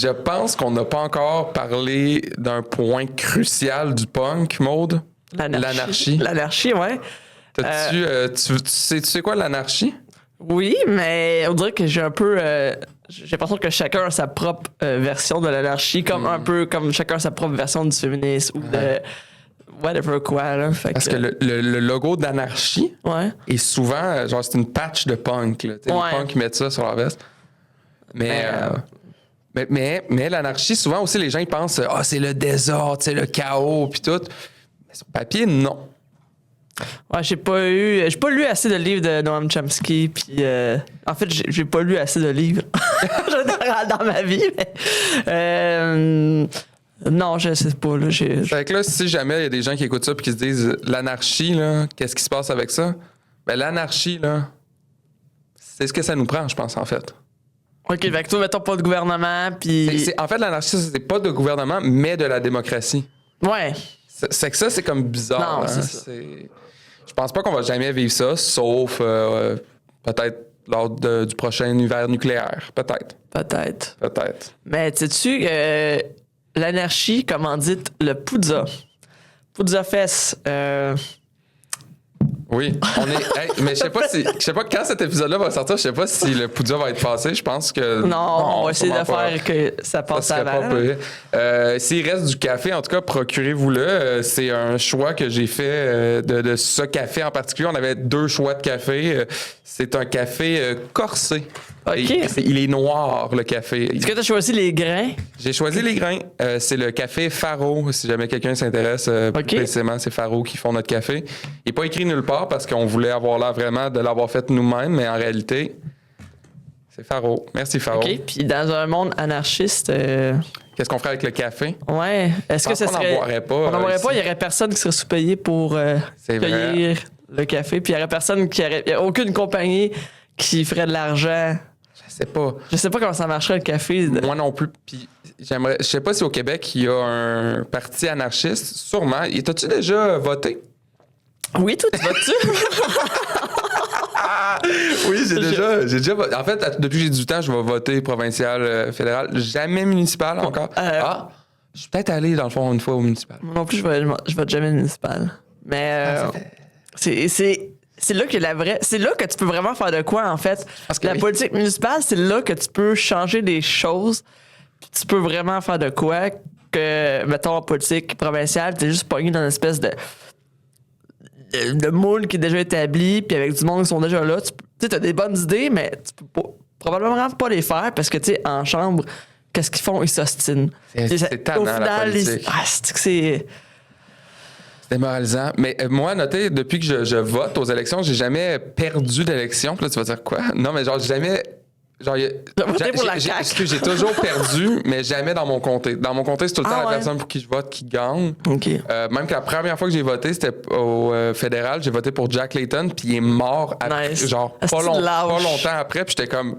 je pense qu'on n'a pas encore parlé d'un point crucial du punk, Maude. L'anarchie. L'anarchie, ouais. Tu sais quoi l'anarchie? Oui, mais on dirait que j'ai un peu... j'ai l'impression que chacun a sa propre version de l'anarchie, comme un peu comme chacun a sa propre version du féminisme ou de whatever quoi. Là. Parce que le logo d'anarchie est souvent... genre, c'est une patch de punk. Là. Les punks mettent ça sur leur veste. Mais l'anarchie, souvent aussi, les gens ils pensent « c'est le désordre, c'est le chaos, puis tout. » Mais sur papier, non. Ouais, j'ai pas lu assez de livres de Noam Chomsky, puis en fait, j'ai pas lu assez de livres dans ma vie, mais non, je sais pas, là. Fait que là, si jamais il y a des gens qui écoutent ça et qui se disent « l'anarchie, là, qu'est-ce qui se passe avec ça? » Ben l'anarchie, là, c'est ce que ça nous prend, je pense, en fait. OK, fait que toi, mettons pas de gouvernement, puis... En fait, l'anarchie, c'est pas de gouvernement, mais de la démocratie. Ouais. C'est que ça, c'est comme bizarre. Non, hein? c'est ça. Je pense pas qu'on va jamais vivre ça, sauf peut-être lors du prochain hiver nucléaire. Peut-être. Mais sais-tu que l'anarchie, comment dites le Poudza? Poudza Fest. Oui, mais je sais pas quand cet épisode-là va sortir, je sais pas si le Poudja va être passé, je pense que... Non, on va essayer de faire que ça passe avant. S'il reste du café, en tout cas, procurez-vous-le. C'est un choix que j'ai fait de ce café en particulier. On avait 2 choix de café. C'est un café corsé. OK. Il est noir, le café. Est-ce que tu as choisi les grains? J'ai choisi les grains. C'est le café Faro. Si jamais quelqu'un s'intéresse, précisément, c'est Faro qui font notre café. Il n'est pas écrit nulle part parce qu'on voulait avoir l'air vraiment de l'avoir fait nous-mêmes, mais en réalité, c'est Faro. Merci, Faro. OK. Puis dans un monde anarchiste... Qu'est-ce qu'on ferait avec le café? Ouais. Est-ce que ça serait... On n'en boirait pas. On n'en boirait pas. Il n'y aurait personne qui serait sous-payé pour cueillir le café. Puis il n'y aurait personne qui aurait... Il n'y a aucune compagnie qui ferait de l'argent... Je sais pas comment ça marcherait le café. Moi non plus. Puis je sais pas si au Québec il y a un parti anarchiste. Sûrement. T'as-tu déjà voté? Oui, toi, tu votes-tu? Oui, j'ai déjà voté. En fait, depuis que j'ai 18 ans, je vais voter provincial, fédéral. Jamais municipal encore. Je suis peut-être allé, dans le fond, une fois au municipal. Moi non plus, je vote jamais municipal. Mais c'est là que c'est là que tu peux vraiment faire de quoi, en fait. La politique municipale, c'est là que tu peux changer des choses. Puis tu peux vraiment faire de quoi que, mettons, en politique provinciale, t'es juste pogné dans une espèce de moule qui est déjà établi, puis avec du monde qui sont déjà là. Tu sais, t'as des bonnes idées, mais tu peux probablement pas les faire parce que, tu sais, en chambre, qu'est-ce qu'ils font? Ils s'ostinent. C'est tannant, la politique. C'est démoralisant. Mais moi, notez, depuis que je vote aux élections, j'ai jamais perdu d'élection. Puis là, tu vas dire quoi? Non, mais genre, jamais... Genre, j'ai toujours perdu, mais jamais dans mon comté. Dans mon comté, c'est tout le temps la personne pour qui je vote qui gagne. Okay. Même que la première fois que j'ai voté, c'était au fédéral. J'ai voté pour Jack Layton, puis il est mort après, genre pas longtemps après. Puis j'étais comme...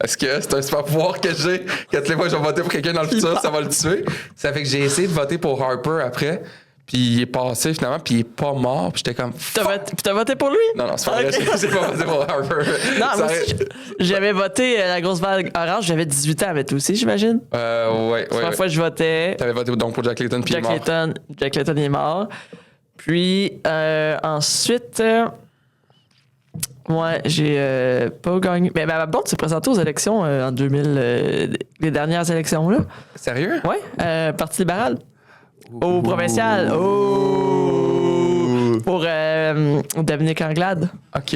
Est-ce que c'est un super pouvoir que j'ai? Que toutes les fois que je vais voter pour quelqu'un dans le futur, ça va le tuer? Ça fait que j'ai essayé de voter pour Harper après. Puis il est passé finalement, puis il est pas mort. Puis j'étais comme... T'as voté pour lui? Non, c'est pas vrai. J'ai pas voté pour Harper. Non, moi aussi, j'avais voté la grosse vague orange. J'avais 18 ans, mais toi aussi, j'imagine? Ouais. La première fois que je votais... T'avais voté donc pour Jack Layton, puis il est mort. Jack Layton est mort. Puis ensuite... ouais, j'ai pas gagné. Mais ma blonde s'est présentée aux élections en 2000, les dernières élections, là. Sérieux? Ouais, Parti libéral. Au provincial. Pour Dominique Anglade. OK.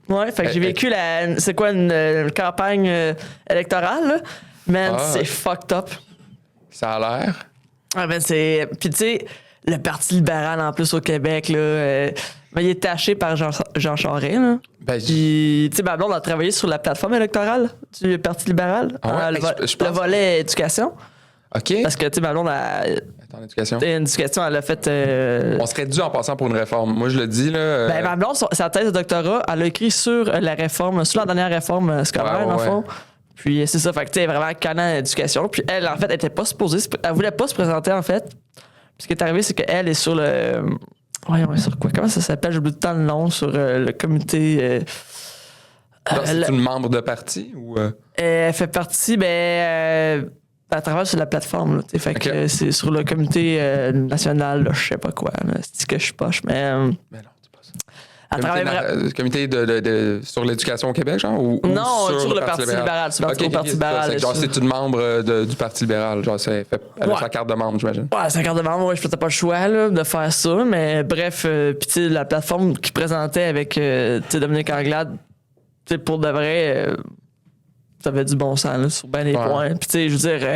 Ouais, fait que j'ai vécu c'est quoi, une campagne électorale, là. Man, c'est fucked up. Ça a l'air. Ah, ben c'est... Puis tu sais, le Parti libéral, en plus, au Québec, là... il est taché par Jean Charest, là. Puis, tu sais, ma blonde a travaillé sur la plateforme électorale du Parti libéral. Le volet éducation. OK. Parce que, tu sais, ma blonde a... En éducation. Une éducation, elle a fait... On serait dû en passant pour une réforme. Moi, je le dis, là... ma blonde, sa thèse de doctorat, elle a écrit sur la réforme, sur la dernière réforme scolaire, dans le fond. Puis, c'est ça. Fait que, tu sais, vraiment canal d'éducation. Puis, elle, en fait, elle était pas supposée... Elle voulait pas se présenter, en fait. Puis, ce qui est arrivé, c'est qu'elle est sur le... Voyons, sur quoi? Comment ça s'appelle? J'oublie tout le temps le nom sur le comité... c'est une membre de parti ou... Elle fait partie, Elle travaille sur la plateforme, là, fait que c'est sur le comité national, je sais pas quoi, c'est que je suis poche, mais non, c'est pas ça. Le comité sur l'éducation au Québec, genre? Non, sur le Parti libéral. Sur le Parti libéral. Genre, c'est une membre du Parti libéral. Genre, elle a sa carte de membre, j'imagine. Ouais, sa carte de membre, je faisais pas le choix là, de faire ça. Mais bref, puis tu sais, la plateforme qui présentait avec Dominique Anglade, pour de vrai, ça avait du bon sens là, sur bien des points. Puis tu sais, je veux dire,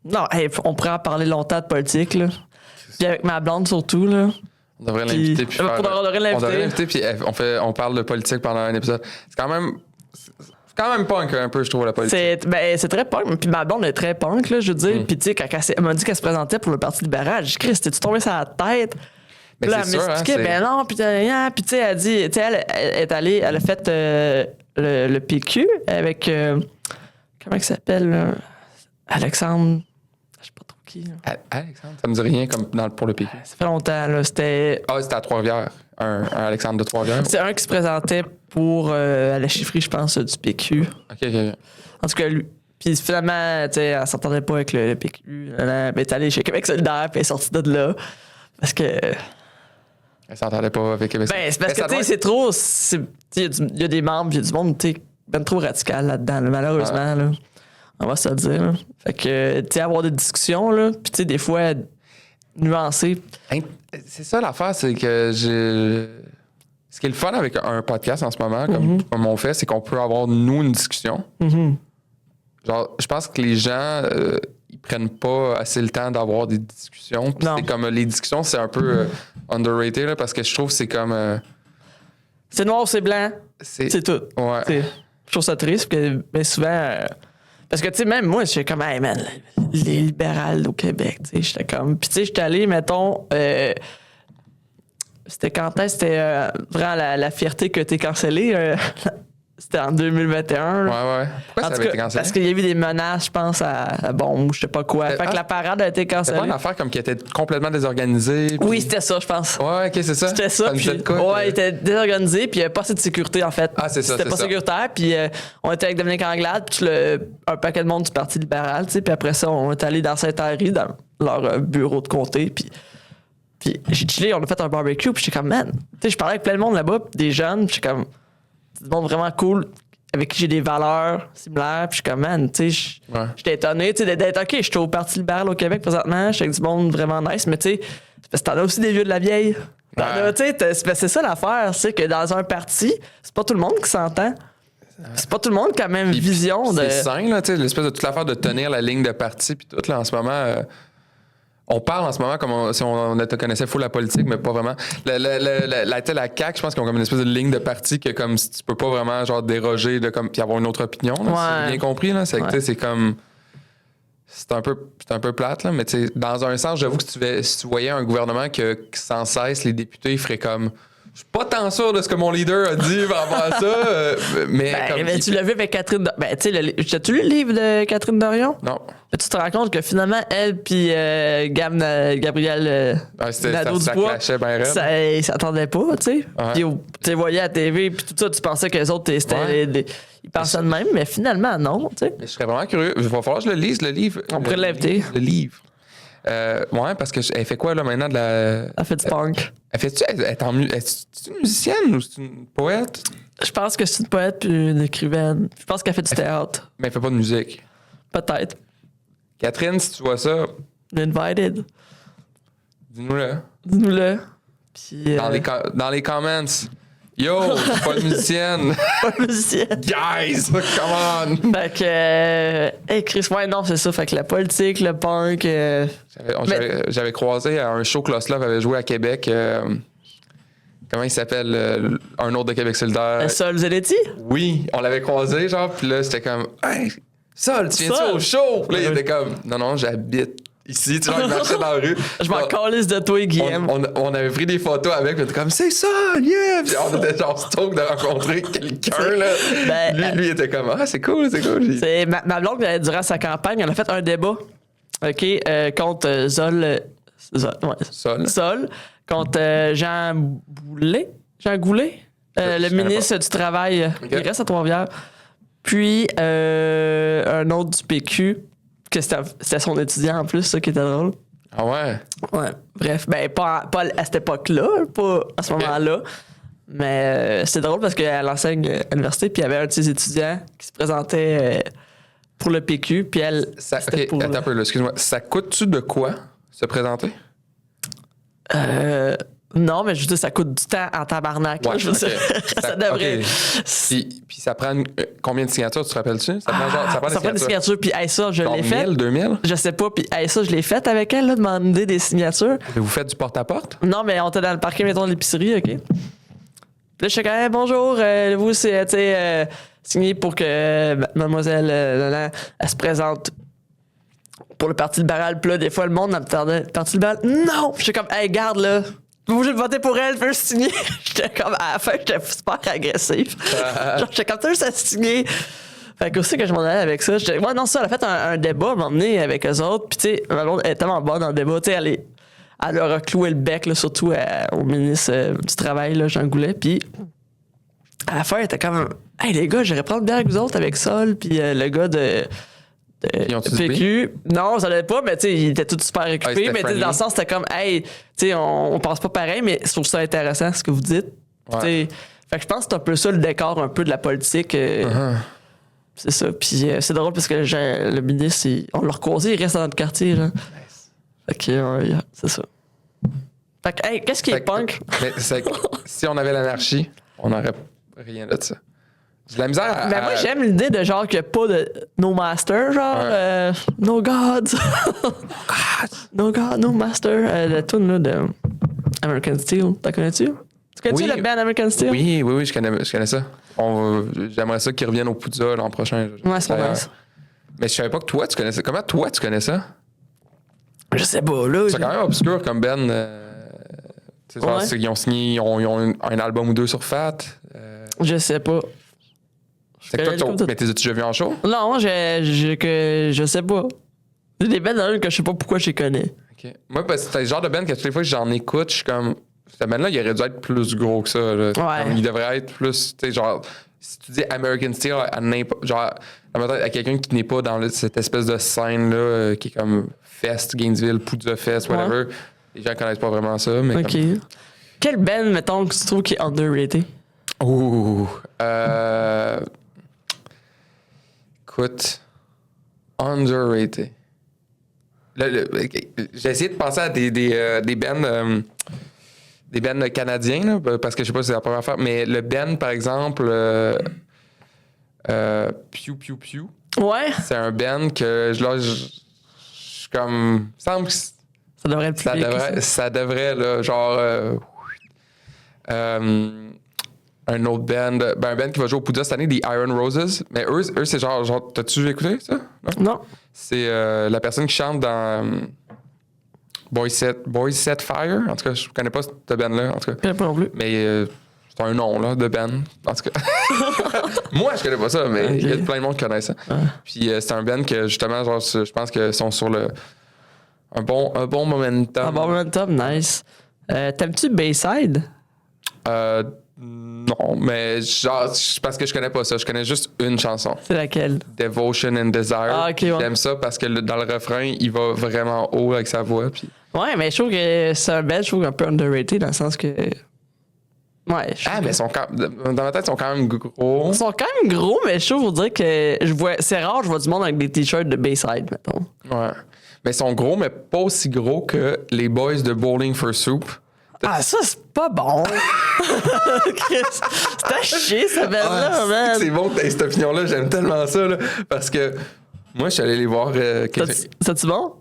non, on pourrait en parler longtemps de politique, là. Puis avec ma blonde surtout, là. On devrait l'inviter. Puis on devrait l'inviter, puis on parle de politique pendant un épisode. C'est quand même punk, un peu, je trouve, la politique. C'est très punk. Puis ma blonde est très punk, là, je veux dire. Puis tu sais, quand elle m'a dit qu'elle se présentait pour le Parti libéral, j'ai dit, Chris, t'es-tu tombé sur la tête? Mais là, elle m'expliquait, ben non, puis tu sais, elle dit, tu sais, elle est allée, elle a fait le PQ avec, comment il s'appelle, là? Alexandre. Alexandre, ça me dit rien comme pour le PQ. Ça fait longtemps, là. C'était à Trois-Rivières. Un Alexandre de Trois-Rivières. C'est un qui se présentait pour à la chefferie, je pense, du PQ. OK. En tout cas, lui. Puis finalement, tu sais, elle s'entendait pas avec le PQ. Elle est allée chez Québec solidaire, puis elle est sortie de là. Parce que. Elle s'entendait pas avec Québec solidaire. Ben, c'est parce que, tu sais, c'est trop. Il y a des membres, il y a du monde, tu sais, ben trop radical là-dedans, là, malheureusement, là. On va se le dire. Là. Fait que, tu sais, avoir des discussions, là, puis tu sais, des fois, nuancer. C'est ça l'affaire, c'est que ce qui est le fun avec un podcast en ce moment, comme on fait, c'est qu'on peut avoir, nous, une discussion. Genre, je pense que les gens, ils prennent pas assez le temps d'avoir des discussions. Puis c'est comme, les discussions, c'est un peu underrated, là, parce que je trouve que c'est comme... c'est noir ou c'est blanc, c'est tout. Ouais. Je trouve ça triste, parce que bien souvent... Parce que, tu sais, même moi, je suis comme, hey man, les libérales au Québec, tu sais, j'étais comme. Puis, tu sais, j'étais allé, mettons, c'était quand est-ce? C'était vraiment la fierté que t'es cancellé. C'était en 2021. Ouais. Pourquoi ça avait été cancellé? Parce qu'il y a eu des menaces, je pense, à bombe, je sais pas quoi. Fait que la parade a été cancellée. C'était pas une affaire comme qui était complètement désorganisée. Puis... Oui, c'était ça, je pense. Ouais, OK, c'est ça. C'était ça. Puis, il était désorganisé, puis il n'y avait pas assez de sécurité, en fait. Ah, c'est ça. C'était pas sécuritaire, puis on était avec Dominique Anglade, puis un paquet de monde du Parti libéral, tu sais, puis après ça, on est allé dans Saint-Henri, dans leur bureau de comté, puis j'ai chillé, on a fait un barbecue, puis j'étais comme, man, tu sais, je parlais avec plein de monde là-bas, des jeunes, puis j'étais comme, c'est du monde vraiment cool, avec qui j'ai des valeurs similaires, puis je suis comme, man, tu sais, j'étais étonné, tu sais, d'être, OK, je suis au Parti libéral au Québec présentement, je suis avec du monde vraiment nice, mais tu sais, parce que t'en as aussi des vieux de la vieille. Tu sais, c'est ça l'affaire, c'est que dans un parti, c'est pas tout le monde qui s'entend. C'est pas tout le monde qui a la même vision de. C'est sain, là, tu sais, l'espèce de toute l'affaire de tenir la ligne de parti, puis tout, là, en ce moment. On parle en ce moment comme si on connaissait full la politique, mais pas vraiment. La CAQ, je pense qu'ils ont comme une espèce de ligne de parti que comme si tu peux pas vraiment genre déroger de comme puis avoir une autre opinion. Là, si j'ai bien compris là, c'est comme c'est un peu plate là, mais tu sais dans un sens, j'avoue que si tu voyais un gouvernement que sans cesse les députés feraient comme je suis pas tant sûr de ce que mon leader a dit par rapport à ça, mais tu l'as vu avec Catherine. Ben, tu sais, as-tu lu le livre de Catherine Dorion? Non. Tu te rends compte que finalement, elle puis Gabriel Nadeau-Dubois, ils s'attendaient pas, tu sais. Puis tu les voyais à la TV, puis tout ça, tu pensais que les autres, ils pensaient de même, mais finalement, non, tu sais. Je serais vraiment curieux. Il va falloir que je le lise, le livre. On pourrait l'inviter. Le livre. Ouais, parce qu'elle fait quoi, là, maintenant, de la... Elle fait du punk. Est-ce une musicienne ou c'est une poète? Je pense que c'est une poète puis une écrivaine. Je pense qu'elle fait du théâtre. Mais elle fait pas de musique. Peut-être. Catherine, si tu vois ça... Invited. Dis-nous-le. Puis, dans les comments. Yo, je suis pas une musicienne. Pas une musicienne. Guys, come on. Fait que... Hey Chris, ouais, non, c'est ça. Fait que la politique, le punk... J'avais croisé à un show que Loslov avait joué à Québec. Comment il s'appelle? Un autre de Québec solidaire. Sol Zeletti? Oui, on l'avait croisé, genre, puis là, c'était comme... Hey, Sol, tu viens-tu au show? Puis là, il était comme... Non, j'habite ici, tu vois, il marchait dans la rue. Je m'en calisse de toi, Guillaume. On avait pris des photos avec, puis on était comme, c'est ça, yeah! Puis on était genre stoked de rencontrer quelqu'un, là. Lui était comme, c'est cool. C'est ma blonde, durant sa campagne, elle a fait un débat, OK, contre Sol, contre Jean Goulet, le ministre du Travail. Il reste à Trois-Rivières. Puis, un autre du PQ, que c'était son étudiant en plus, ça qui était drôle. Ah ouais? Ouais. Bref, ben, pas à cette époque-là, pas à ce moment-là. Mais c'était drôle parce qu'elle enseigne à l'université, puis il y avait un de ses étudiants qui se présentait pour le PQ, puis elle. Attends un peu, là, excuse-moi. Ça coûte-tu de quoi se présenter? Non, mais je veux dire, ça coûte du temps en tabarnak. Ouais, je veux dire, ça devrait. Puis ça prend combien de signatures, tu te rappelles-tu? Ça prend des signatures. Puis ça, je l'ai fait. 1000, 2000? Je sais pas. Puis ça, je l'ai fait avec elle, là, demander des signatures. Vous faites du porte-à-porte? Non, mais on était dans le parking, mettons, de l'épicerie, OK? Puis là, je suis comme, bonjour, vous, c'est, signé pour que mademoiselle, elle se présente pour le Parti libéral. Puis là, des fois, le monde m'attendait. Le Parti libéral, non! Je suis comme, hey, garde, là. Vous voulez voter pour elle, veux signer? J'étais comme, à la fin, j'étais super agressif. Genre, j'étais comme, t'as juste à signer. Fait que aussi, que je m'en allais avec ça, j'étais, ouais, non, ça, elle a fait un débat à un moment donné avec eux autres. Puis, tu sais, ma blonde est tellement bonne dans le débat. Tu sais, elle leur a cloué le bec, là, surtout au ministre du Travail, là, Jean Goulet. Puis, à la fin, elle était comme, hey, les gars, j'irais prendre bien avec vous autres avec Sol. Puis, le gars de PQ. Non, ça l'avait pas, mais tu sais, il était tout super occupé. Mais dans le sens, c'était comme, hey, tu sais, on pense pas pareil, mais je trouve ça intéressant ce que vous dites. Ouais. Fait que je pense que c'est un peu ça le décor un peu de la politique. C'est ça. Puis c'est drôle parce que le ministre, on l'a recroisé, il reste dans notre quartier. Là. Nice. Fait que, c'est ça. Fait que, hey, qu'est-ce qui est punk? Si on avait l'anarchie, on n'aurait rien de ça. J'ai de la misère à... Mais moi, j'aime l'idée de genre qu'il n'y a pas de no master, genre no gods. No god, no master. La tune là, de American Steel, t'en connais-tu? Tu connais-tu le band American Steel? Oui, je connais ça. J'aimerais ça qu'ils reviennent au Poudza l'an prochain. Ouais, c'est pas nice. Mais je savais pas que toi, tu connaissais. Comment toi, tu connais ça? Je sais pas, là. C'est quand même obscur comme band. Ils ont signé, ils ont un album ou deux sur Fat. Je sais pas. C'est quoi mais t'es déjà vu en show? Non, je sais pas. C'est des bands que je sais pas pourquoi je les connais. Okay. Moi, parce que c'est le genre de band que toutes les fois que j'en écoute, je suis comme. Cette band-là, il aurait dû être plus gros que ça. Là. Ouais. Comme, il devrait être plus. Tu sais, genre, si tu dis American Steel à n'importe. Genre, à quelqu'un qui n'est pas dans cette espèce de scène-là, qui est comme Fest, Gainesville, Poudza Fest, whatever, les gens connaissent pas vraiment ça. Mais ok. Comme... Quelle band, mettons, que tu trouves qui est underrated? Ouh. Écoute, underrated. J'ai essayé de penser à des bands canadiens, là, parce que je sais pas si c'est la première fois, mais le band, par exemple, Pew Pew Pew. Ouais. C'est un band que je suis comme. Semble que ça devrait être plus ça devrait, là, genre. Un autre band, un band qui va jouer au Poudza cette année, des Iron Roses. Mais eux c'est genre, t'as-tu écouté ça? Non. C'est la personne qui chante dans Boys Set Fire. En tout cas, je connais pas cette band-là. En tout cas. Je connais pas non plus. Mais c'est un nom là, de band. En tout cas. Moi, je connais pas ça, mais il y a plein de monde qui connaît ça. Puis c'est un band que, justement, genre, je pense qu'ils sont sur un bon momentum. Un bon momentum, nice. T'aimes-tu Bayside? Non, mais genre, parce que je connais pas ça. Je connais juste une chanson. C'est laquelle? Devotion and Desire. Ah, ok, ouais. J'aime ça parce que dans le refrain, il va vraiment haut avec sa voix. Puis... Ouais, mais je trouve que c'est un band, je trouve un peu underrated dans le sens que. Ouais. Mais dans ma tête, ils sont quand même gros. Ils sont quand même gros, mais je trouve, vous dire que c'est rare, je vois du monde avec des t-shirts de Bayside, mettons. Ouais. Mais ils sont gros, mais pas aussi gros que les boys de Bowling for Soup. Ah, ça, c'est pas bon. C'est à chier, ça band-là, man. C'est bon que t'aies cette opinion-là. J'aime tellement ça, là, parce que moi, je suis allé les voir. C'est-tu bon?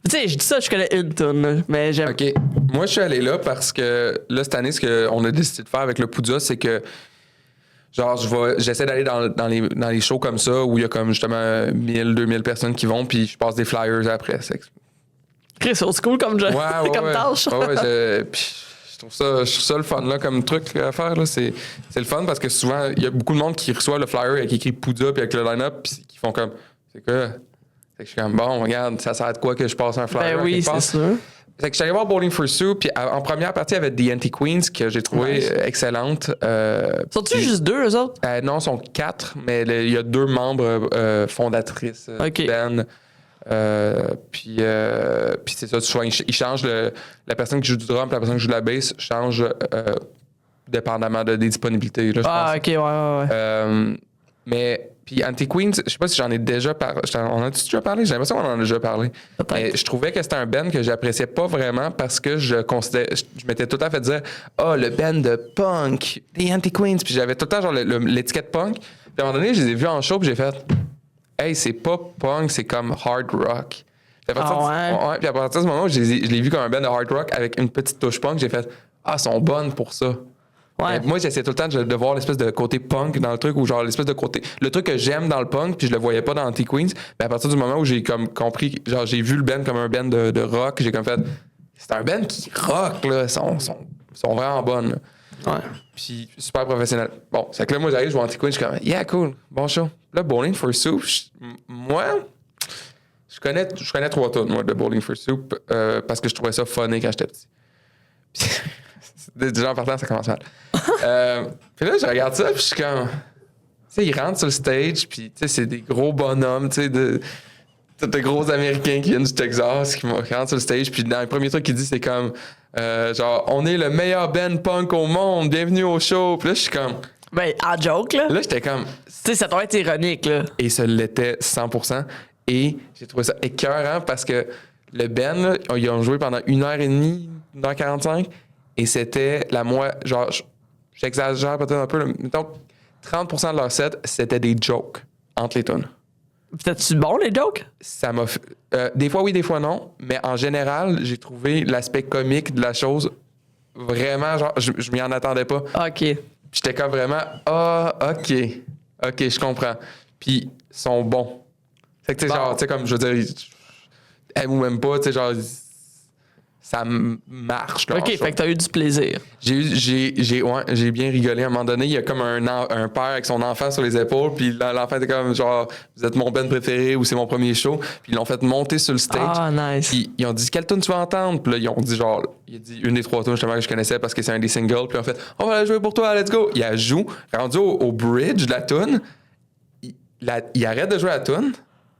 Tu sais, je dis ça, je connais une tune, mais j'aime. OK. Moi, je suis allé là parce que, là, cette année, ce qu'on a décidé de faire avec le Poudza, c'est que, genre, j'essaie d'aller dans les shows comme ça, où il y a comme, justement, 1000, 2000 personnes qui vont, puis je passe des flyers après. C'est old school comme tâche. Puis je trouve ça le fun là, comme truc à faire. Là. C'est le fun parce que souvent, il y a beaucoup de monde qui reçoit le flyer avec écrit Poudza puis avec le line-up puis qui font comme c'est quoi? Fait que je suis comme bon, regarde, ça sert à quoi que je passe un flyer? Ben oui, c'est sûr. Fait que je suis allé voir Bowling for Soup, puis en première partie, il y avait The Anti-Queens, que j'ai trouvé excellente. Sont-tu juste 2, eux autres? Non, ils sont 4, mais il y a 2 membres fondatrices du band. Puis c'est ça, souvent, ils changent la personne qui joue du drum et la personne qui joue de la bass change dépendamment des disponibilités. Là, je pense. Ok, ouais. Mais puis Anti-Queens, je sais pas si j'en ai déjà parlé. On a-tu déjà parlé? J'ai l'impression qu'on en a déjà parlé. Peut-être. Mais je trouvais que c'était un band que j'appréciais pas vraiment parce que je m'étais tout le temps fait dire le band de punk, des Anti-Queens. Puis j'avais tout le temps genre l'étiquette punk. Puis à un moment donné, je les ai vus en show puis j'ai fait hey, c'est pas punk, c'est comme hard rock. Puis puis à partir de ce moment où je l'ai vu comme un band de hard rock avec une petite touche punk, j'ai fait elles sont bonnes pour ça. Ouais. Moi, j'essayais tout le temps de voir l'espèce de côté punk dans le truc, ou genre l'espèce de côté. Le truc que j'aime dans le punk, puis je le voyais pas dans Anti-Queens. Mais à partir du moment où j'ai comme compris, genre j'ai vu le band comme un band de rock, j'ai comme fait. C'est un band qui rock, là. Ils sont vraiment bonnes. Là. Ouais. Puis super professionnel. Bon, c'est que là, moi, j'arrive, je vois Anti-Queens, je suis comme, yeah, cool, bon show. Là, Bowling for Soup, moi, je connais 3 tonnes, moi, de Bowling for Soup, parce que je trouvais ça funny quand j'étais petit. Puis, déjà en partant, ça commence mal. Puis là, je regarde ça, puis je suis comme. Tu sais, ils rentrent sur le stage, puis tu sais, c'est des gros bonhommes, tu sais, de gros Américains qui viennent du Texas, qui rentrent sur le stage, puis dans le premier truc qu'ils disent, c'est comme. Genre, on est le meilleur band punk au monde, bienvenue au show. Puis là, je suis comme. Ben, en joke, là. Là, j'étais comme. Tu sais, ça doit être ironique, là. Et ça l'était 100%. Et j'ai trouvé ça écœurant parce que le band, là, ils ont joué pendant 1h30, 1h45. Et c'était genre, j'exagère peut-être un peu, mettons, 30% de leur set, c'était des jokes entre les tunes. Peut-être-tu bon, les jokes? Ça m'a fait, des fois oui, des fois non, mais en général, j'ai trouvé l'aspect comique de la chose vraiment, genre, je m'y en attendais pas. OK. J'étais comme vraiment, OK, je comprends. Puis, ils sont bons. Fait que, tu sais, genre, tu sais, comme, je veux dire, aime ou même pas, tu sais, genre, ça marche. Là, OK, fait que t'as eu du plaisir. J'ai bien rigolé à un moment donné. Il y a comme un père avec son enfant sur les épaules, puis l'enfant était comme genre, vous êtes mon band préféré ou c'est mon premier show. Puis ils l'ont fait monter sur le stage. Ah, nice. Puis ils ont dit, quelle tune tu vas entendre? Puis là, ils ont dit genre, il a dit une des 3 tunes justement que je connaissais parce que c'est un des singles. Puis en fait, on va la jouer pour toi, let's go. Il la joue, rendu au bridge de la tune. Il arrête de jouer la tune,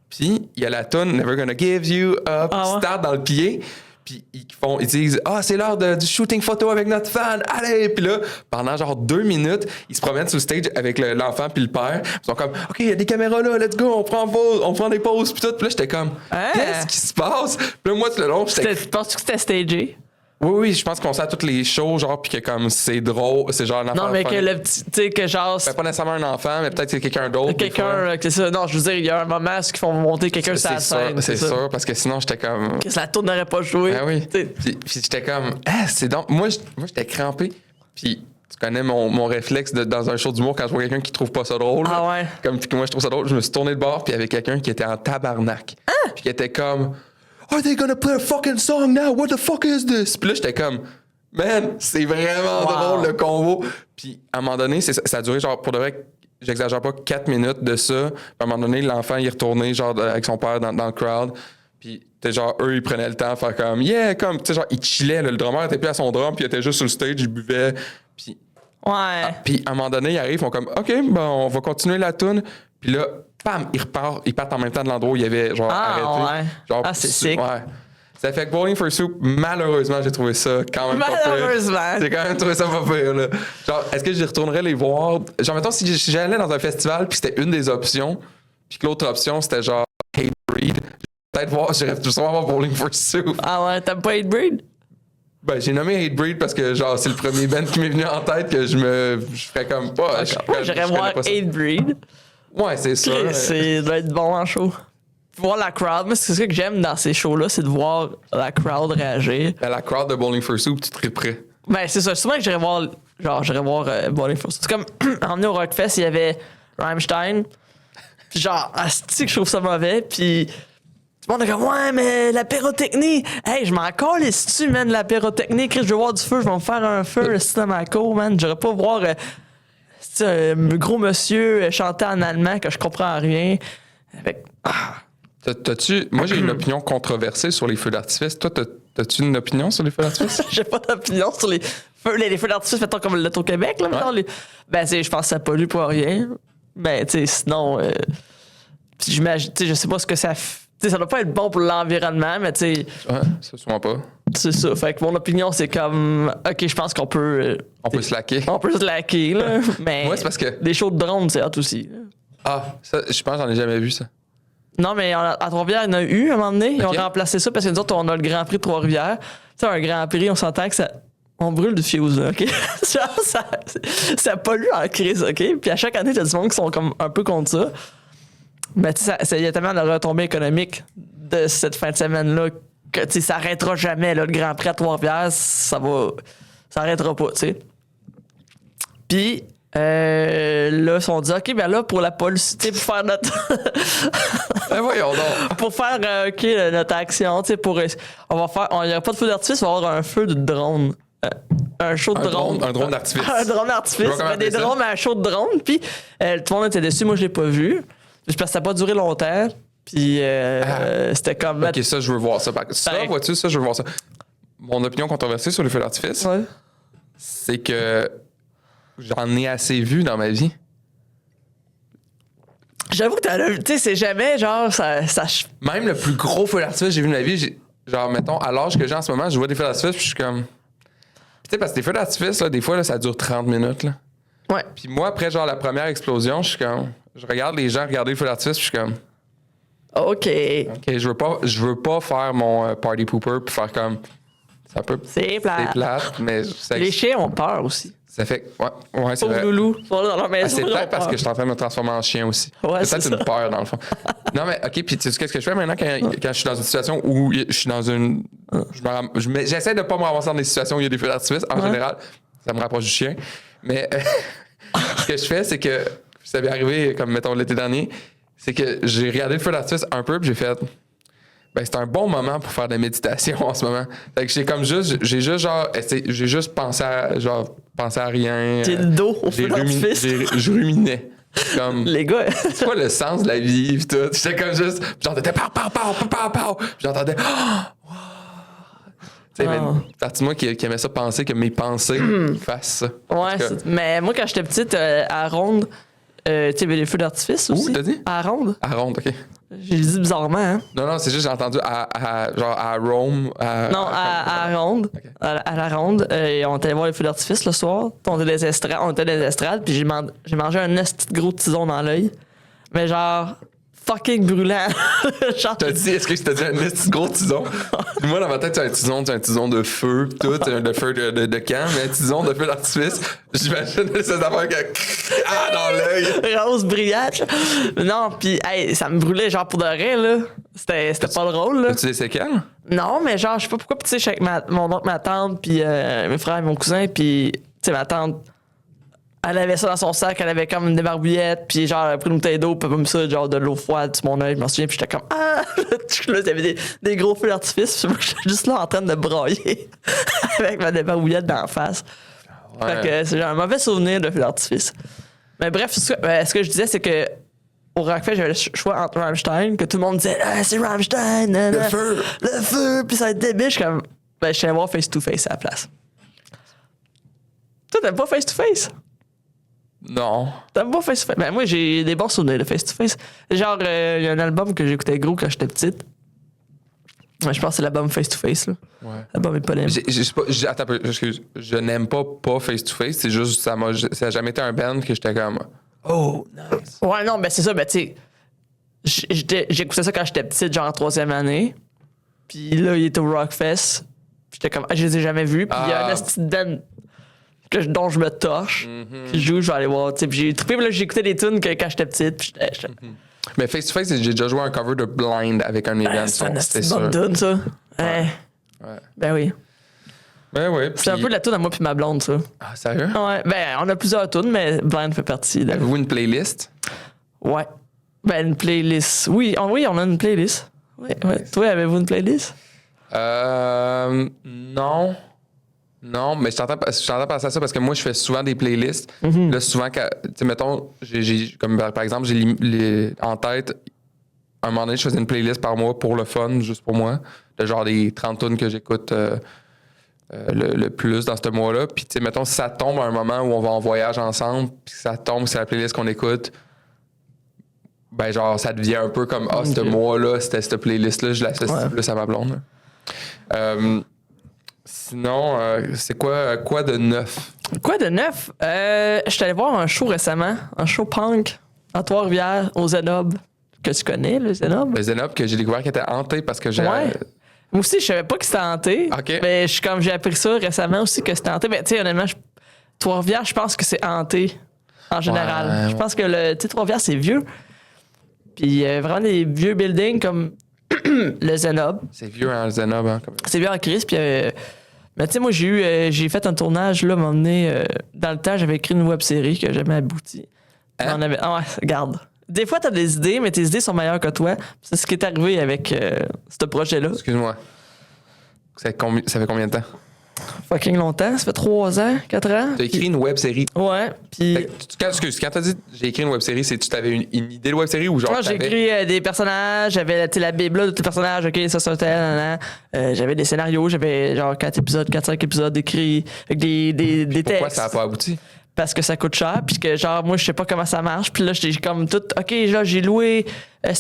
puis il y a la tune Never Gonna Give You Up, start dans le pied. Puis ils disent c'est l'heure du shooting photo avec notre fan, allez. Puis là pendant genre 2 minutes ils se promènent sur le stage avec l'enfant puis le père, ils sont comme OK, il y a des caméras là, let's go, on prend des pauses puis tout. Puis là j'étais comme qu'est-ce qui se passe? Puis là moi tout le long penses-tu que c'était stagé? Oui, je pense qu'on sait à toutes les shows, genre, puis que comme c'est drôle, c'est genre un enfant. Non, mais que le petit, tu sais, que genre. Ben, pas nécessairement un enfant, mais peut-être que c'est quelqu'un d'autre. Quelqu'un, c'est ça. Non, je veux dire, il y a un moment où ils font monter quelqu'un sur la scène. C'est sûr, parce que sinon, j'étais comme. Que la tour n'aurait pas joué. Ben oui. Puis j'étais comme, c'est donc. Moi, j'étais crampé. Puis tu connais mon réflexe dans un show d'humour quand je vois quelqu'un qui trouve pas ça drôle. Ah ouais. Comme que moi, je trouve ça drôle. Je me suis tourné de bord, puis il y avait quelqu'un qui était en tabarnak. Puis qui était comme, Are they gonna play a fucking song now? What the fuck is this? Puis là, j'étais comme. Man, c'est vraiment drôle le combo. Puis à un moment donné, ça a duré genre, pour de vrai, j'exagère pas, 4 minutes de ça. Puis à un moment donné, l'enfant, il est retourné genre avec son père dans le crowd. Puis genre, eux, ils prenaient le temps à faire comme, comme, tu sais, genre, ils chillaient. Le drummer était plus à son drum, puis il était juste sur le stage, il buvait. Puis, puis à un moment donné, ils arrivent, ils font comme, OK, ben, on va continuer la tune. Puis là, bam, ils partent en même temps de l'endroit où il y avait genre arrêté. Ouais. Genre, c'est sick. Ouais. Ça fait que Bowling for Soup, malheureusement, j'ai trouvé ça quand même pas pire. Malheureusement. J'ai quand même trouvé ça pas pire, là. Genre, est-ce que j'y retournerais les voir? Genre, mettons, si j'allais dans un festival, puis c'était une des options, puis que l'autre option, c'était genre Hatebreed, j'irais juste voir Bowling for Soup. Ah ouais, t'aimes pas Hatebreed? Ben, j'ai nommé Hatebreed parce que, genre, c'est le premier band qui m'est venu en tête que je ferais comme pas. J'irais voir Hatebreed. Ouais, c'est ça. Ça doit être bon en show. Voir la crowd, moi c'est ça que j'aime dans ces shows-là, c'est de voir la crowd réagir. Ben, la crowd de Bowling for Soup, tu te prêt. Ben c'est ça, souvent que j'irais voir Bowling for Soup. C'est comme emmener au Rockfest, il y avait Rammstein. Puis genre, asti que je trouve ça mauvais, puis tout le monde est comme ouais mais la pyrotechnie, hey je m'en calisse-tu man de la pyrotechnie, je veux voir du feu, je vais me faire un feu dans ma cour man, j'irais pas voir un gros monsieur chanter en allemand que je comprends rien. Avec, Moi, j'ai une opinion controversée sur les feux d'artifice. Toi, T'as-tu une opinion sur les feux d'artifice? J'ai pas d'opinion sur les feux d'artifice, mettons comme le Québec, là, mettons. Ben, je pense que ça pollue pour rien. Ben, tu sais, sinon, j'imagine, tu sais, je sais pas ce que ça fait. Tu sais, ça doit pas être bon pour l'environnement, mais tu sais. Ouais, ça sûrement pas. C'est ça. Fait que mon opinion, c'est comme, OK, je pense qu'on peut. On peut se laquer. On peut se laquer, là. Mais. Ouais, c'est parce que. Des shows de drone, c'est hot aussi. Ah, ça, je pense que j'en ai jamais vu, ça. Non, mais à Trois-Rivières, il y en a eu à un moment donné. Ils ont remplacé ça parce que nous autres, on a le Grand Prix de Trois-Rivières. Tu sais, un Grand Prix, on s'entend que ça. On brûle du fuse, là, OK? Genre, ça pollue en crise, OK? Puis à chaque année, t'as du monde qui sont comme un peu contre ça. Mais tu sais, il y a tellement de retombées économiques de cette fin de semaine-là que tu sais, ça arrêtera jamais. Là, le Grand Prix à Trois-Rivières, ça arrêtera pas, tu sais. Puis là, ils se sont dit, OK, ben là, pour la police, pour faire notre. Ben voyons donc. Pour faire, OK, notre action, tu sais, on va faire. Il n'y aura pas de feu d'artifice, il va y avoir un feu de drone. Un show de drone. Un drone d'artifice. Un drone d'artifice. Des drones, mais un show de drone. Puis tout le monde était dessus. Moi, je l'ai pas vu. Parce que ça n'a pas duré longtemps. Puis c'était comme. OK, ça, je veux voir ça. Ça, vois-tu, ça, je veux voir ça. Mon opinion controversée sur les feux d'artifice, c'est que j'en ai assez vu dans ma vie. J'avoue que tu sais, c'est jamais genre ça. Même le plus gros feu d'artifice que j'ai vu de ma vie, genre, mettons, à l'âge que j'ai en ce moment, je vois des feux d'artifice, puis je suis comme. Tu sais, parce que les feux d'artifice, là, des fois, là, ça dure 30 minutes. Là. Ouais. Puis moi, après, genre, la première explosion, je suis comme. Je regarde les gens regarder le feu d'artifice, puis je suis comme. OK, je veux pas faire mon party pooper, puis faire comme. C'est plate. Mais. Les chiens ont peur aussi. Ça fait. Ouais, c'est vrai. Loulou. Dans leur maison, c'est peut-être parce que je suis en train de me transformer en chien aussi. Ouais, c'est peut-être une peur, dans le fond. Non, mais OK, puis tu sais qu'est-ce que je fais maintenant quand je suis dans une situation où je suis dans une. J'essaie de pas me ramasser dans des situations où il y a des feux d'artifice. En général, ça me rapproche du chien. Mais ce que je fais, c'est que. Ça m'est arrivé, comme mettons l'été dernier, c'est que j'ai regardé le feu d'artifice un peu, puis j'ai fait. Ben, c'est un bon moment pour faire de la méditation en ce moment. Fait que j'ai juste pensé à rien. J'ai le dos au feu d'artifice. Je ruminais. Comme, les gars. c'est quoi le sens de la vie, pis tout. J'étais comme juste, pis j'entendais pow, pis j'entendais, wow. Tu sais, mais une partie de moi qui aimait ça penser que mes pensées fassent ça. Ouais, mais moi, quand j'étais petite, à Ronde, tu sais, il y avait des feux d'artifice aussi. Où, t'as dit? À Ronde. À Ronde, OK. J'ai dit bizarrement, hein? Non, c'est juste, j'ai entendu à Rome. À Ronde. Okay. À la Ronde. Et on était allé voir les feux d'artifice le soir. On était des estrades, puis j'ai mangé un esti de gros tison dans l'œil. Mais genre, fucking brûlant. Genre, est-ce que t'as dit un esti de gros tison? Moi, dans ma tête, c'est un tison de feu, tout, de feu de camp, mais un tison de feu d'artifice. J'imagine cette affaire dans l'œil. Rose brillante. Non, pis hey, ça me brûlait genre pour de vrai, là. C'était pas drôle, là. As-tu des séquelles? Non, mais genre, je sais pas pourquoi, pis tu sais, je suis avec mon oncle, ma tante, pis mes frères et mon cousin, pis tu sais, ma tante, elle avait ça dans son sac, elle avait comme des barbouillettes, puis genre, elle a pris une bouteille d'eau, puis comme ça, genre de l'eau froide sur mon œil, je m'en souviens, puis j'étais comme, là, il y avait des gros feux d'artifice, puis moi, j'étais juste là en train de brailler avec ma débarbouillette d'en face. Ouais. Fait que c'est genre un mauvais souvenir de feux d'artifice. Mais bref, ce que je disais, c'est que au Rockfest, j'avais le choix entre Rammstein, que tout le monde disait, c'est Rammstein, le feu, puis ça va être débile. Je suis comme, je suis allé voir Face to Face à la place. Toi, t'aimes pas Face to Face? Non. T'aimes pas Face to Face? Ben, moi, j'ai des bons souvenirs de Face to Face. Genre, il y a un album que j'écoutais gros quand j'étais petite. Ouais, je pense que c'est l'album Face to Face, là. Ouais. L'album est pas l'aime. Attends un peu, excuse. Je n'aime pas Face to Face, c'est juste, ça a jamais été un band que j'étais comme, oh, nice. Ouais, non, ben c'est ça, ben tu sais, j'écoutais ça quand j'étais petite, genre en 3e année. Puis là, il était au Rockfest. J'étais comme, je les ai jamais vus. Puis il y a un petit band dont je me torche, qui joue, je vais aller voir. Puis j'ai trippé, là, j'écoutais des tunes quand j'étais petite. Puis j'étais. Mais Face to Face, j'ai déjà joué un cover de Blind avec un event. C'est une bonne tune, ça. Ouais. Ben oui. Ben oui. C'est un peu la tune à moi puis ma blonde, ça. Ah, sérieux? Ouais. Ben, on a plusieurs tunes, mais Blind fait partie. Avez-vous une playlist? Ouais. Ben, une playlist. Oui, on a une playlist. Ouais. Toi, avez-vous une playlist? Non. Non, mais je t'entends penser à ça parce que moi, je fais souvent des playlists. Là, souvent, tu sais, mettons, comme par exemple, j'ai en tête un moment donné, je faisais une playlist par mois pour le fun, juste pour moi. De genre des 30 tunes que j'écoute le plus dans ce mois-là. Puis, tu sais, mettons, si ça tombe à un moment où on va en voyage ensemble, puis ça tombe, c'est la playlist qu'on écoute, ben, genre, ça devient un peu comme, ce mois-là, c'était cette playlist-là, je l'associe plus à ma blonde. Sinon, c'est quoi de neuf? Quoi de neuf? Je suis allé voir un show récemment, un show punk à Trois-Rivières, au Zenob, que tu connais, le Zenob. Le Zenob, que j'ai découvert qu'il était hanté parce que j'ai... Moi aussi, je savais pas que c'était hanté. OK. Mais j'ai appris ça récemment aussi, que c'était hanté. Mais tu sais, honnêtement, Trois-Rivières, je pense que c'est hanté, en général. Ouais. Je pense que Trois-Rivières, c'est vieux. Puis vraiment des vieux buildings comme le Zenob. C'est vieux, hein, le Zenob. Hein, c'est vieux en crise. Puis, mais tu sais, moi, j'ai fait un tournage, là, m'en donné, dans le temps, j'avais écrit une web-série que j'avais abouti. Hein? Regarde. Des fois, t'as des idées, mais tes idées sont meilleures que toi. C'est ce qui est arrivé avec ce projet-là. Excuse-moi. Ça fait combien de temps? Fucking longtemps. Ça fait 3 ans, 4 ans. T'as écrit une web-série? Ouais. Puis... Quand t'as dit j'ai écrit une web-série, c'est tu t'avais une idée de web-série ou genre... Moi, j'ai écrit des personnages, j'avais la bible là, de tes personnages, ok, ça c'est un tel, j'avais des scénarios, j'avais genre 4-5 épisodes écrits avec des textes. Pourquoi ça n'a pas abouti? Parce que ça coûte cher, puis que genre moi je sais pas comment ça marche, puis là j'ai comme tout, ok, là j'ai loué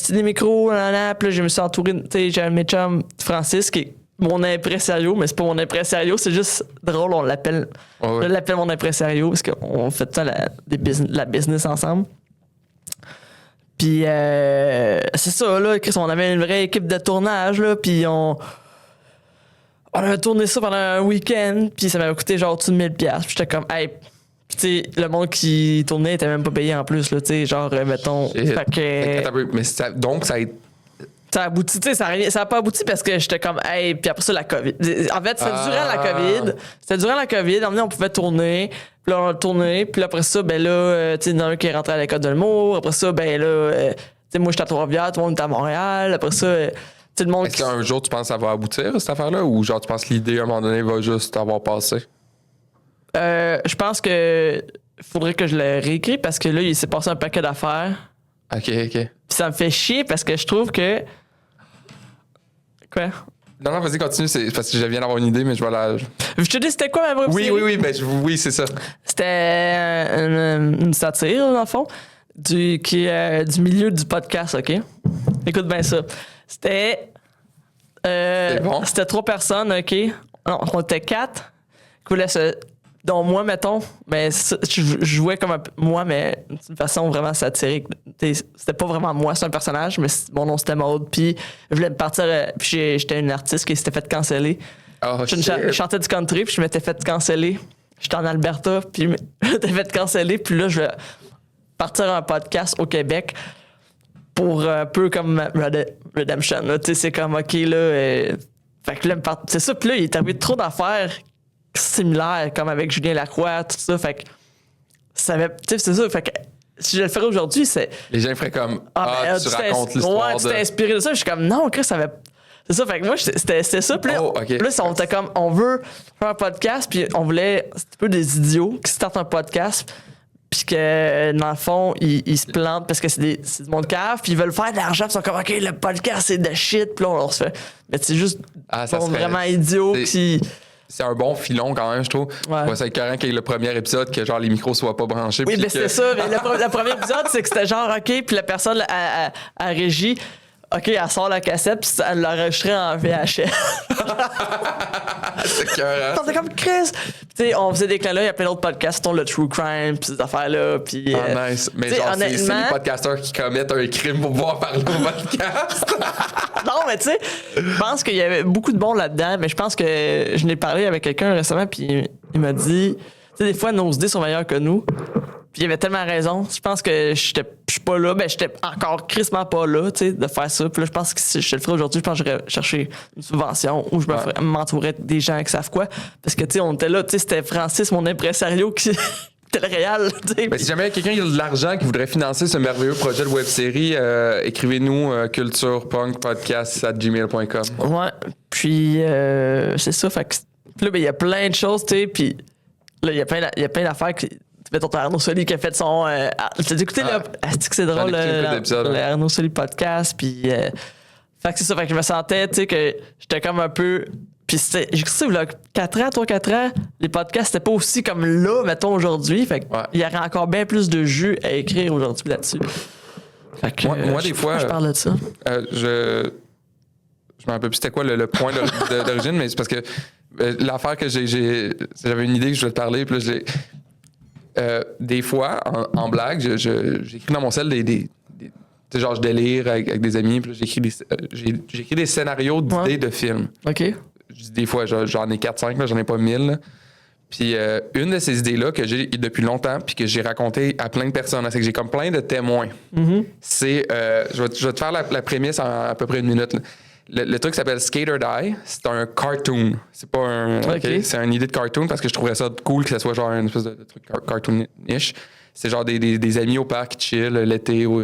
des micros, puis là je me suis entouré, tu sais, j'ai un de mes chums, Francis, qui est mon impresario, mais c'est pas mon impresario, c'est juste drôle, on l'appelle, je l'appelle mon impresario parce qu'on fait tout la business ensemble. Puis c'est ça là, Chris, on avait une vraie équipe de tournage là, puis on avait tourné ça pendant un week-end, puis ça m'avait coûté genre au-dessus de 1000$, puis j'étais comme hey. Tu sais, le monde qui tournait était même pas payé en plus, là, tu sais, genre, mettons. Fait que. Mais donc, ça a été. Ça a abouti, tu sais, ça a pas abouti parce que j'étais comme, hey, puis après ça, la COVID. En fait, c'était durant la COVID. C'était durant la COVID, on pouvait tourner, puis là, on a tourné, puis après ça, ben là, tu sais, il y en a un qui est rentré à l'école de l'humour, après ça, ben là, tu sais, moi, j'étais à Trois-Rivières, tout le monde était à Montréal, après ça, tu sais, le monde. Est-ce qu'un jour, tu penses que ça va aboutir, cette affaire-là, ou genre, tu penses que l'idée, à un moment donné, va juste avoir passé? Je pense que faudrait que je le réécris parce que là, il s'est passé un paquet d'affaires. OK. Puis ça me fait chier parce que je trouve que... Quoi? Non, vas-y, continue. C'est parce que je viens d'avoir une idée, mais je vais la... Je te dis, c'était quoi ma vraie Oui, oui, c'est ça. C'était une satire, dans le fond, du milieu du podcast, OK? Écoute bien ça. C'était... bon. C'était 3 personnes, OK? Non, on était 4 qui voulaient se... Donc, moi, mettons, mais je jouais comme moi, mais d'une façon vraiment satirique. C'était pas vraiment moi, c'est un personnage, mais mon nom c'était Maud. Puis, je voulais me partir. Puis, j'étais une artiste qui s'était fait canceller. Je chantais du country, puis je m'étais fait canceller. J'étais en Alberta, puis je m'étais fait canceller. Puis là, je vais partir un podcast au Québec pour un peu comme Redemption. Tu sais, c'est comme, OK, là. Fait que là, c'est ça. Puis là, il est arrivé trop d'affaires similaire comme avec Julien Lacroix, tout ça, fait que ça avait, tu sais, c'est ça, fait que si je le ferais aujourd'hui, c'est les gens feraient comme tu racontes l'histoire tu t'es inspiré de ça, je suis comme non, Chris, ça avait, c'est ça, fait que moi c'était ça, puis là, on était comme on veut faire un podcast, puis on voulait, c'était un peu des idiots qui startent un podcast, puis que dans le fond ils se plantent parce que c'est du monde cave, puis ils veulent faire de l'argent, puis ils sont comme ok, le podcast c'est de shit, puis là on leur se fait, mais c'est juste vraiment idiot qui... C'est un bon filon quand même, je trouve. Ouais, c'est écœurant qu'il y ait le premier épisode que genre les micros soient pas branchés. Oui, mais c'est ça. Mais le premier épisode, c'est que c'était genre OK, puis la personne à régie, OK, elle sort la cassette, puis elle l'enregistrait en VHS. C'est écœurant. C'était comme Chris. Tu sais, on faisait des clins là, il y a plein d'autres podcasts, le True Crime, puis ces affaires-là. Puis, nice. Mais genre, c'est les podcasteurs qui commettent un crime pour pouvoir parler au podcast. Non, mais tu sais, je pense qu'il y avait beaucoup de bons là-dedans, mais je pense que je n'ai parlé avec quelqu'un récemment, puis il m'a dit, tu sais, des fois, nos idées sont meilleures que nous. Puis il avait tellement raison. Je pense que je suis pas là, ben j'étais encore crissement pas là, tu sais, de faire ça. Puis là, je pense que si je le ferais aujourd'hui, je pense que j'aurais cherché une subvention ou je m'entourais des gens qui savent quoi. Parce que, tu sais, on était là, tu sais, c'était Francis, mon impresario, qui était le réel, tu sais. Ben, si jamais quelqu'un a de l'argent qui voudrait financer ce merveilleux projet de web-série, écrivez-nous culturepodcast@gmail.com. Ouais, puis c'est ça, fait que là, ben, il y a plein de choses, tu sais, puis là, il y a plein d'affaires qui... Mettons, Arnaud Soli qui a fait son... t'as écouté c'est drôle, le Arnaud Soli podcast, puis... fait que c'est ça, fait que je me sentais, tu sais, que j'étais comme un peu... Puis j'ai écouté ça, il y a 3-4 ans, les podcasts, c'était pas aussi comme là, mettons, aujourd'hui. Fait qu'il y aurait encore bien plus de jus à écrire aujourd'hui là-dessus. Fait que, moi des fois... je parle de ça. Je me rappelle plus c'était quoi le point d'origine, mais c'est parce que l'affaire que j'avais une idée que je voulais te parler, puis là, des fois, en blague, j'écris dans mon cell des genre, je délire avec des amis, puis là, j'écris des scénarios d'idées de films. OK. Des fois, j'en ai 4-5, là, j'en ai pas 1000. Là. Puis une de ces idées-là que j'ai depuis longtemps, puis que j'ai raconté à plein de personnes, c'est que j'ai comme plein de témoins. Mm-hmm. C'est, je vais te faire la prémisse en à peu près une minute. Là. Le truc s'appelle Skate or Die. C'est un cartoon. C'est pas un... Okay. C'est une idée de cartoon parce que je trouverais ça cool que ça soit genre une espèce de truc cartoonish. C'est genre des amis au parc qui chill l'été au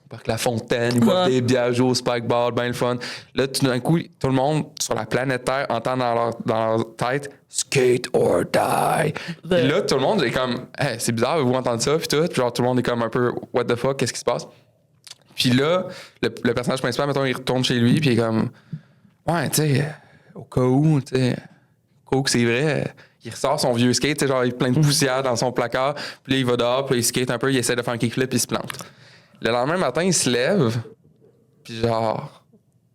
parc La Fontaine, ils boivent des bières, jouent au spikeball, bien le fun. Là, tout d'un coup, tout le monde sur la planète Terre entend dans leur tête « Skate or die ». Puis là, tout le monde est comme hey, « C'est bizarre, vous entendez ça? » Puis tout. Puis genre, tout le monde est comme un peu « What the fuck? Qu'est-ce qui se passe? » Puis là, le personnage principal, mettons, il retourne chez lui, puis il est comme « Ouais, tu sais, au cas où, tu sais, au cas où que c'est vrai... » Il ressort son vieux skate, genre, il a plein de poussière dans son placard. Puis là, il va dehors, puis il skate un peu, il essaie de faire un kickflip, puis il se plante. Le lendemain matin, il se lève, puis genre,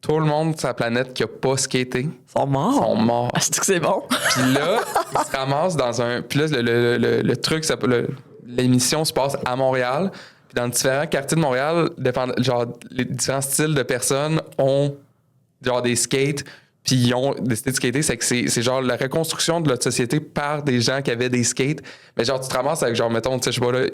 tout le monde sur la planète qui a pas skaté sont morts. Ah, c'est que c'est bon. Puis là, il se ramasse dans un... Puis là, le truc, l'émission se passe à Montréal. Puis dans différents quartiers de Montréal, genre, les différents styles de personnes ont genre des skates, puis ils ont décidé de skater. C'est genre la reconstruction de notre société par des gens qui avaient des skates. Mais genre, tu te ramasses avec genre, mettons, tu sais, je sais pas là,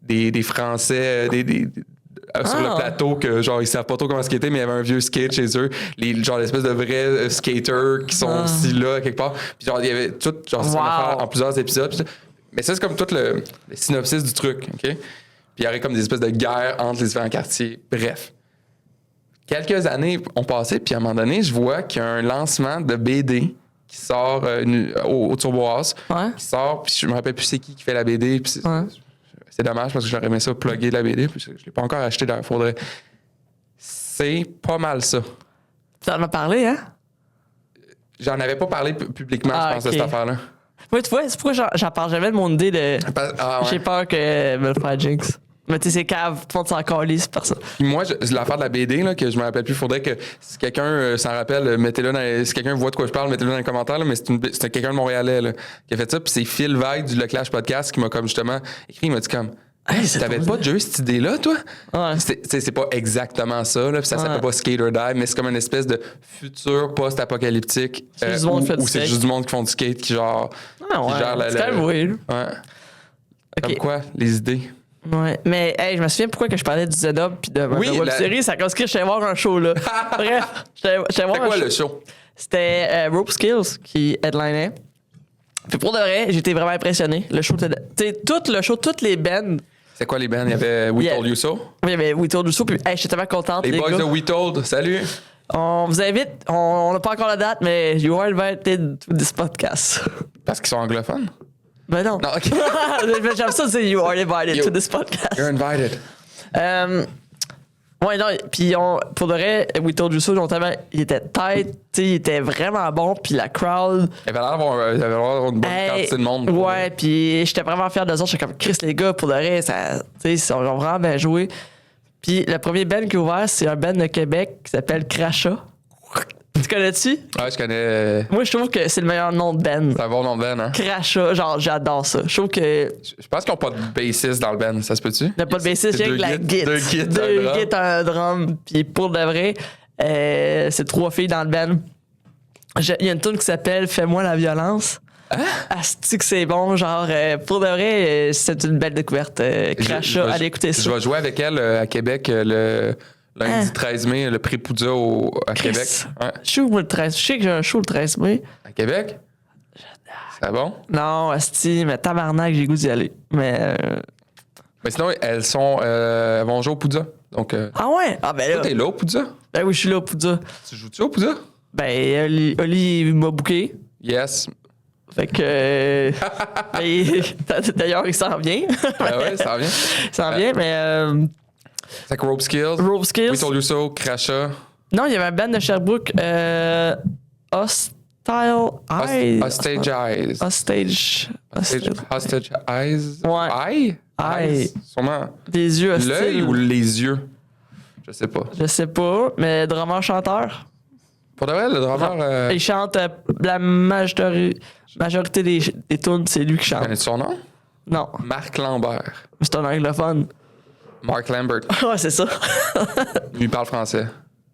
des Français sur le plateau que genre ils savent pas trop comment skater, mais il y avait un vieux skate chez eux, genre l'espèce de vrais skaters qui sont aussi là quelque part. Puis genre il y avait tout genre ça affaire en plusieurs épisodes. Mais ça c'est comme tout le synopsis du truc, ok. Puis il y aurait comme des espèces de guerres entre les différents quartiers. Bref, quelques années ont passé, puis à un moment donné, je vois qu'il y a un lancement de BD qui sort au Turbo House, qui sort, puis je me rappelle plus c'est qui fait la BD, puis c'est dommage parce que j'aurais aimé ça plugger la BD, puis je l'ai pas encore acheté d'ailleurs, faudrait. C'est pas mal ça. Tu en as parlé, hein? J'en avais pas parlé publiquement, je pense, de cette affaire-là. Oui, tu vois, c'est pourquoi j'en parle jamais de mon idée de... J'ai peur que me le fasse jinx. Mais tu sais, c'est cave, tout le monde s'en calisse par ça. Puis moi, l'affaire de la BD, là, que je me rappelle plus, faudrait que si quelqu'un s'en rappelle, mettez-le si quelqu'un voit de quoi je parle, mettez-le dans les commentaires, là, mais c'est quelqu'un de Montréalais là, qui a fait ça, puis c'est Phil Veil du Le Clash Podcast qui m'a comme justement écrit, il m'a dit comme hey, t'avais pas déjà eu cette idée-là, toi? Ouais. C'est pas exactement ça, là, puis ça s'appelle pas Skate or Die, mais c'est comme une espèce de futur post-apocalyptique où c'est juste du monde qui font du skate qui genre. Qui gère c'est quand même weird. Ouais. Comme quoi, les idées. Ouais, mais hey, je me souviens pourquoi que je parlais du Z-Up puis de web-série, c'est parce que j'étais voir un show là. Bref, j'étais voir C'était quoi le show? C'était Rope Skills qui headlinait. Puis pour de vrai, j'étais vraiment impressionné. Le show, tu sais, tout le show, toutes les bands. C'est quoi les bands? Il y avait We Told You So? Oui, il y avait We Told You So, puis hey, j'étais tellement contente. Les boys gars. de We Told, salut! On vous invite, on n'a pas encore la date, mais you are invited to this podcast. Parce qu'ils sont anglophones? Ben non. Non, OK. J'aime ça dire you are invited to this podcast. You're invited. Ouais, non, puis pour de vrai, We Told You So, il était tight, il était vraiment bon, puis la crowd... Il avait l'air d'avoir une bonne quantité de monde. Ouais, puis j'étais vraiment fier d'eux autres. J'étais comme, Chris, les gars, pour de vrai, ils ont vraiment bien joué. Puis le premier band qui est ouvert, c'est un band de Québec qui s'appelle Crachat. Tu connais-tu? Ouais, je connais. Moi, je trouve que c'est le meilleur nom de band. C'est un bon nom de band, hein? Crachat, genre, j'adore ça. Je trouve que. Je pense qu'ils n'ont pas de bassiste dans le band, ça se peut-tu? Il n'y a pas de bassiste, il y a que la guitare. Deux guides, un drum. Puis pour de vrai, c'est 3 filles dans le band. Il y a une tune qui s'appelle Fais-moi la violence. Hein? Asti que c'est bon, genre, pour de vrai, c'est une belle découverte. Crachat, allez écouter ça. Je vais jouer avec elle à Québec le lundi 13 mai, le prix Poudja à Québec. Ouais. Je sais que j'ai un show le 13 mai. À Québec? C'est bon? Non, asti, mais tabarnak, j'ai le goût d'y aller. Mais sinon, elles vont jouer au Poudja. Donc, ah ouais? Ah ben là. Toi, t'es là au Poudja? Ben oui, je suis là au Poudja. Tu joues-tu au Poudja? Ben, Oli m'a booké. Yes. Fait que. D'ailleurs, il s'en vient. Ouais, ça vient. Il s'en vient, mais. C'est que Rope Skills. Rope Skills. We Told You So, Crasha. Non, il y avait un band de Sherbrooke. Hostage Eyes. Hostage Eyes. Ouais. Eyes. Sûrement. Des yeux hostiles. L'œil ou les yeux? Je sais pas. Je sais pas, mais drummer-chanteur. Pour de vrai, le drummer. Il chante la majorité des tunes, c'est lui qui chante. Connais-tu son nom? Non. Marc Lambert. C'est un anglophone. Mark Lambert. Ouais, c'est ça. Lui, il parle français.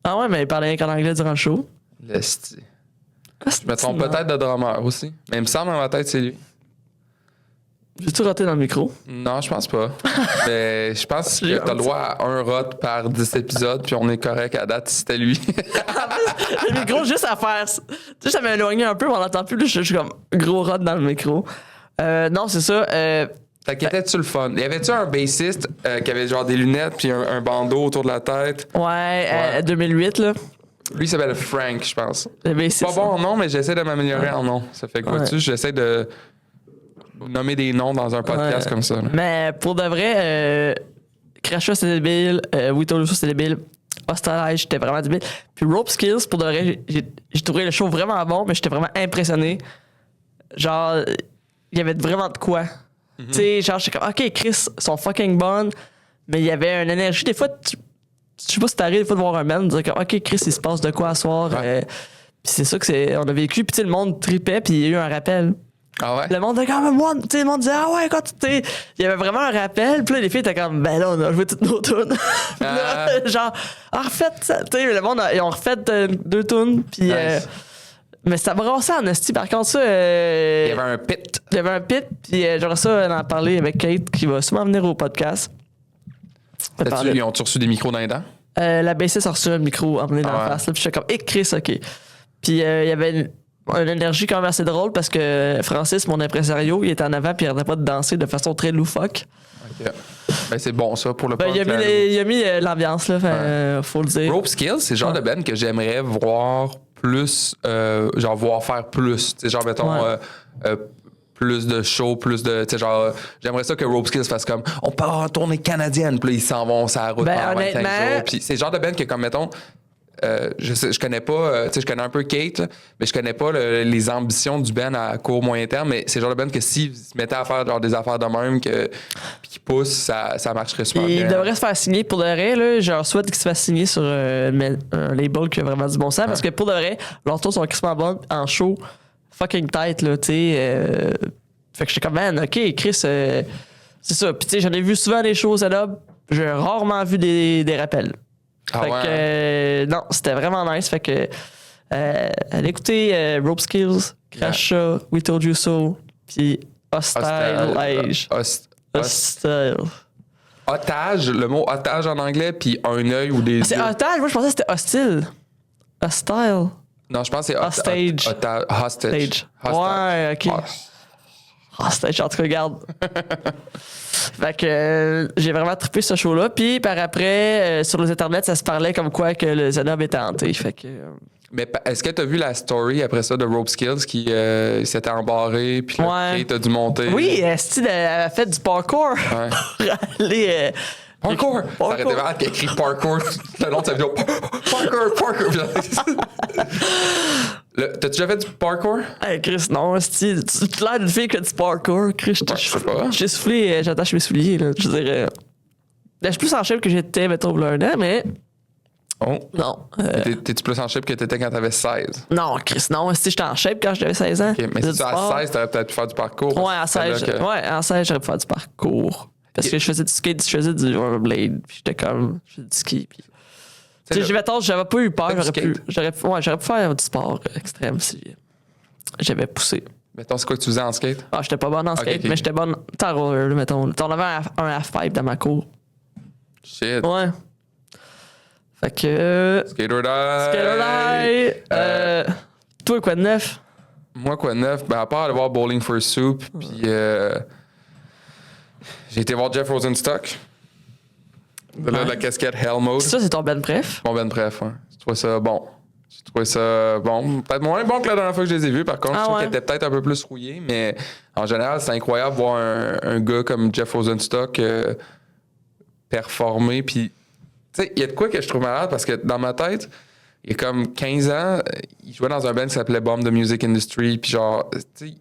Ah ouais, mais il parlait rien qu'en anglais durant le show. L'esti. Je me trompe peut-être de drummer aussi. Mais il me semble dans ma tête, c'est lui. J'ai-tu raté dans le micro? Non, je pense pas. Mais je pense que t'as le droit à un rot par 10 épisodes, puis on est correct à date si c'était lui. Le micro, juste à faire. Tu sais, ça m'a éloigné un peu, mais on n'entend plus. Là, je suis comme gros rot dans le micro. Non, c'est ça. Fait qu'était-tu le fun? Y avait-tu un bassiste qui avait genre des lunettes puis un bandeau autour de la tête? Ouais. 2008, là. Lui, il s'appelle Frank, je pense. Le bassiste. Pas bon en nom, mais j'essaie de m'améliorer en nom. Ça fait que, vois-tu, j'essaie de nommer des noms dans un podcast comme ça. Là. Mais pour de vrai, Crasha, c'était débile. We Told You So, c'était débile. Hostage, j'étais vraiment débile. Puis Rope Skills, pour de vrai, j'ai trouvé le show vraiment bon, mais j'étais vraiment impressionné. Genre, il y avait vraiment de quoi. Tu sais, genre, j'étais comme, OK, Chris, sont fucking bonnes, mais il y avait une énergie. Des fois, je sais pas si t'arrives des fois de voir un man, de dire comme, OK, Chris, il se passe de quoi à soir. Ouais. Puis c'est ça que on a vécu. Puis tu sais, le monde tripait, puis il y a eu un rappel. Ah ouais? Le monde était comme, tu sais, le monde disait, ah ouais, quand tu sais, il y avait vraiment un rappel. Puis là, les filles étaient comme, ben là, on a joué toutes nos tunes. Genre, refaites ça. Tu sais, le monde, ils ont refait 2 tunes. Puis. Nice. Mais ça brassait en esti. Par contre, ça. Il y avait un pit. Il y avait un pit, puis j'aurais ça d'en parler avec Kate, qui va souvent venir au podcast. Ils ont-tu reçu des micros dans les dents? La bassiste a reçu un micro emmené dans la face, là, puis j'étais comme, Chris, OK. Puis il y avait une énergie quand même assez drôle parce que Francis, mon impresario, il était en avant, puis il n'arrêtait pas de danser de façon très loufoque. OK. Ben, c'est bon, ça, pour le podcast. Il a mis l'ambiance, là, faut le dire. Rope Skills, c'est le genre de band que j'aimerais voir plus, genre voir faire plus. Tu sais, genre, mettons, plus de shows, plus de. Tu sais, genre, j'aimerais ça que Rope Skills fasse comme, on part en tournée canadienne, puis là, ils s'en vont sur la route pendant 25 jours. Puis c'est le genre de band que, comme, mettons, je connais pas, tu sais, je connais un peu Kate, là, mais je connais pas les ambitions du band à court, moyen terme, mais c'est le genre de band que s'ils se mettaient à faire genre des affaires de même, puis qu'ils poussent, ça marcherait super bien. Il devrait se faire signer pour de vrai, là. Je leur souhaite qu'il se fasse signer sur un label qui a vraiment du bon sens, parce que pour de vrai, leurs tours sont extrêmement bonnes en show, fucking tight, là, tu sais. Fait que j'étais comme, man, OK, Chris, c'est ça. Puis tu sais, j'en ai vu souvent des shows Z-Up, j'ai rarement vu des rappels. Ah fait que, non, c'était vraiment nice. Fait que, allez écouter Rope Skills, Crasha, We Told You So, puis Hostage. Hostile. Otage, le mot otage en anglais, puis un œil ou des yeux. C'est otage, moi je pensais que c'était hostile. Hostile. Non, je pense que c'est hostage. Hostage. Ouais, OK. Hostage, en tout cas, regarde. Fait que j'ai vraiment trippé ce show-là. Puis par après, sur les internets, ça se parlait comme quoi que le Z-Up était hanté. Fait que. Mais est-ce que tu as vu la story après ça de Rope Skills qui s'était embarré, puis là, Kate a dû monter? Oui, Steve a fait du parkour. Ouais. Pour aller. Parkour! Ça aurait été marrant qu'il écrit parkour tout le long de sa vidéo. Parkour! T'as-tu déjà fait du parkour? Hey Chris, non, Steve, tu te l'air d'une fille qui a du parkour. Chris, j'ai soufflé, j'attache mes souliers, là. Je dirais. Je suis plus en shape que j'étais, mettons, il y a un an, mais. Oh. Non. T'es-tu plus en shape que t'étais quand t'avais 16? Non, Chris, non. Si j'étais en shape quand j'avais 16 ans. Okay, mais si tu à 16, t'aurais peut-être pu faire du parcours. Ouais, à 16, en 16, j'aurais pu faire du parcours. Parce que je faisais du skate, je faisais du rollerblade, puis j'étais comme, je faisais du ski, puis... Tu sais, j'avais pas eu peur, j'aurais pu faire du sport extrême si j'avais poussé. Mettons, c'est quoi que tu faisais en skate? Ah, j'étais pas bonne en skate, mais j'étais bonne en roller, mettons. T'en avais un half-pipe dans ma cour. Shit. Ouais. Fait que... Skater die! Toi, quoi de neuf? Moi, quoi de neuf? Ben, à part aller voir Bowling for Soup, puis j'ai été voir Jeff Rosenstock. De là, la casquette Hell Mode. Ça, c'est ton Ben Pref? Mon Ben Pref, ouais. Je trouve ça bon. J'ai trouvé ça bon. Peut-être moins bon que la dernière fois que je les ai vus, par contre. Je trouve qu'elle était peut-être un peu plus rouillée, mais en général, c'est incroyable de voir un gars comme Jeff Rosenstock performer. Puis, tu sais, il y a de quoi que je trouve malade parce que dans ma tête, il y a comme 15 ans, il jouait dans un band qui s'appelait Bomb the Music Industry. Puis, genre, tu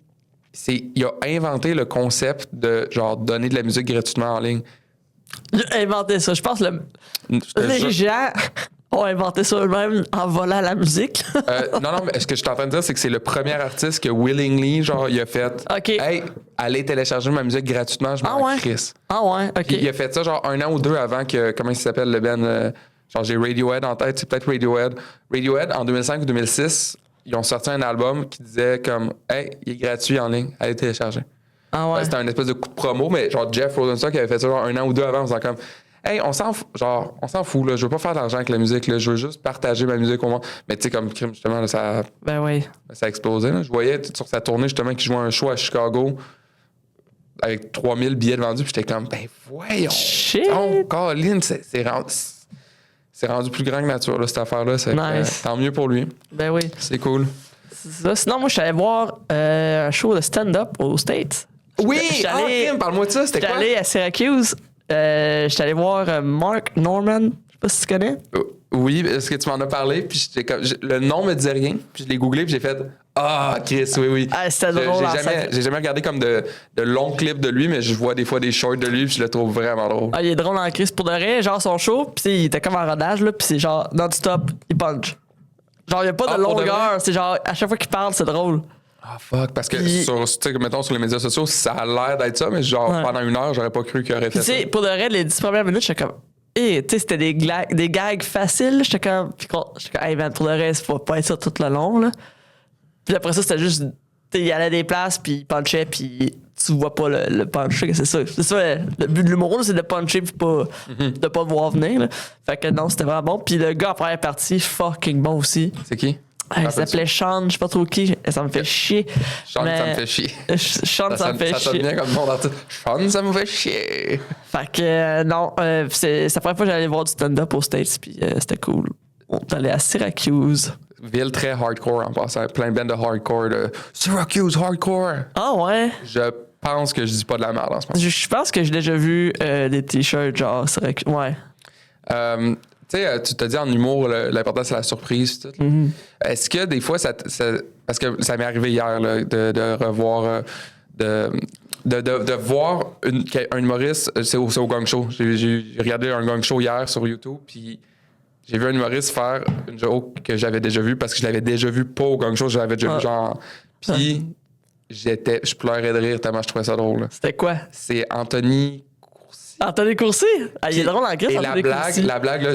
sais, il a inventé le concept de, genre, donner de la musique gratuitement en ligne. Il a inventé ça. Je pense que les gens ont inventé ça eux-mêmes en volant la musique. Non, mais ce que je suis en train de dire, c'est que c'est le premier artiste que willingly, genre, il a fait Hey, allez télécharger ma musique gratuitement, je m'en crisse. Ah ouais, OK. Puis il a fait ça, genre, 1 an ou 2 avant que, comment il s'appelle le band genre, j'ai Radiohead en tête, c'est peut-être Radiohead. Radiohead, en 2005 ou 2006, ils ont sorti un album qui disait comme Hey, il est gratuit en ligne, allez télécharger. Ah ouais. C'était un espèce de coup de promo, mais genre, Jeff Rosenstock avait fait ça, genre, 1 an ou 2 avant, en disant comme Hey, on s'en fout, là. Je veux pas faire de l'argent avec la musique, là. Je veux juste partager ma musique au monde. Mais tu sais, comme crime, justement, là, ça a explosé, là. Je voyais sur sa tournée, justement, qu'il jouait un show à Chicago avec 3000 billets de vendus, puis j'étais comme, ben voyons. Shit! Oh, Colin, c'est rendu plus grand que nature, là, cette affaire-là. Nice. Tant mieux pour lui. Ben oui. C'est cool. C'est ça. Sinon, moi, je suis allé voir un show de stand-up aux States. Oui! Parle-moi de ça, c'était quoi? J'étais allé à Syracuse. J'étais allé voir Mark Norman. Je sais pas si tu connais. Oui, est-ce que tu m'en as parlé? Puis le nom me disait rien. Puis je l'ai googlé, puis j'ai fait Chris, oui. Ah, c'était drôle. J'ai jamais regardé comme de longs clips de lui, mais je vois des fois des shorts de lui, puis je le trouve vraiment drôle. Ah, il est drôle en Chris. Pour de vrai, genre son show, puis il était comme en rodage, là, puis c'est genre non-stop, il punch. Genre, il n'y a pas de longueur. C'est genre, à chaque fois qu'il parle, c'est drôle. Ah, fuck. Parce que, mettons, sur les médias sociaux, ça a l'air d'être ça, mais genre, pendant 1 heure, j'aurais pas cru qu'il aurait fait ça. Tu sais, pour de vrai, les 10 premières minutes, j'étais comme, tu sais, c'était des gags faciles. J'étais comme, hey man, pour de vrai, ça va pas être ça tout le long, là. Puis après ça, c'était juste, tu sais, il allait à des places, puis il punchait, puis tu vois pas le punch. C'est ça. Le but de l'humour, c'est de puncher, puis de pas le voir venir, là. Fait que non, c'était vraiment bon. Puis le gars en première partie, fucking bon aussi. C'est qui? Il s'appelait Sean, je sais pas trop qui. Ça me fait chier. Sean, ça me fait chier. Sean, ça me fait chier. Ça sonne bien comme nom d'artiste. Sean, ça me fait chier. Fait que non, c'est la première fois que j'allais voir du stand-up aux States, puis c'était cool. On est allé à Syracuse. Ville très hardcore en passant. Plein de bandes de hardcore. De Syracuse hardcore. Ah ouais? Je pense que je dis pas de la merde en ce moment. Je pense que j'ai déjà vu des t-shirts genre Syracuse. Ouais. Tu sais, tu te dis en humour, l'important c'est la surprise. Tout. Mm-hmm. Est-ce que des fois, parce que ça m'est arrivé hier là, de revoir, de voir un humoriste, c'est au Gong Show. J'ai regardé un Gong Show hier sur YouTube, puis j'ai vu un humoriste faire une joke que j'avais déjà vue parce que je l'avais déjà vu pas au Gong Show, je l'avais déjà vu genre. Puis je pleurais de rire tellement je trouvais ça drôle. Là. C'était quoi? C'est Anthony Courcy? Ah, il est drôle en Grèce. Et la blague, là,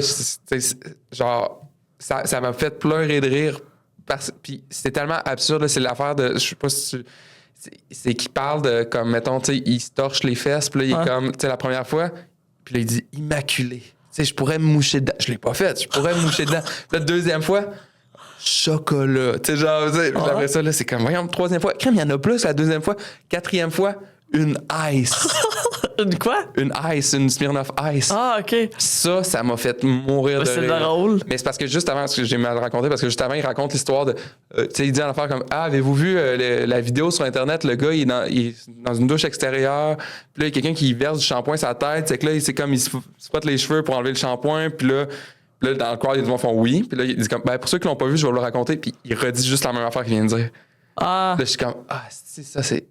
genre, ça m'a fait pleurer de rire. Puis c'était tellement absurde, là, c'est l'affaire de. Je sais pas si tu. C'est qu'il parle de, comme, mettons, tu sais, il se torche les fesses, puis là, il est comme, tu sais, la première fois, puis là, il dit immaculé. Tu sais, je pourrais me moucher dedans. Je l'ai pas fait, je pourrais me moucher dedans. Puis la deuxième fois, chocolat. Tu sais, genre, après ça, là, c'est comme, voyons, troisième fois, crème, il y en a plus, la deuxième fois, quatrième fois, une ice. Une quoi? Une ice, une Smirnoff Ice. Ah, OK. Ça m'a fait mourir de rire. C'est drôle. Mais c'est parce que juste avant, j'ai mal raconté, parce que juste avant, il raconte l'histoire de... tu sais, il dit en affaire comme, avez-vous vu la vidéo sur Internet, le gars, il est dans une douche extérieure, puis là, il y a quelqu'un qui verse du shampoing sur sa tête, c'est que là, c'est comme, il se frotte les cheveux pour enlever le shampoing, puis là, dans le crowd, les gens font oui, puis là, il dit comme, pour ceux qui l'ont pas vu, je vais vous le raconter, puis il redit juste la même affaire qu'il vient de dire. Ah. Là, je suis comme, ça, c'est...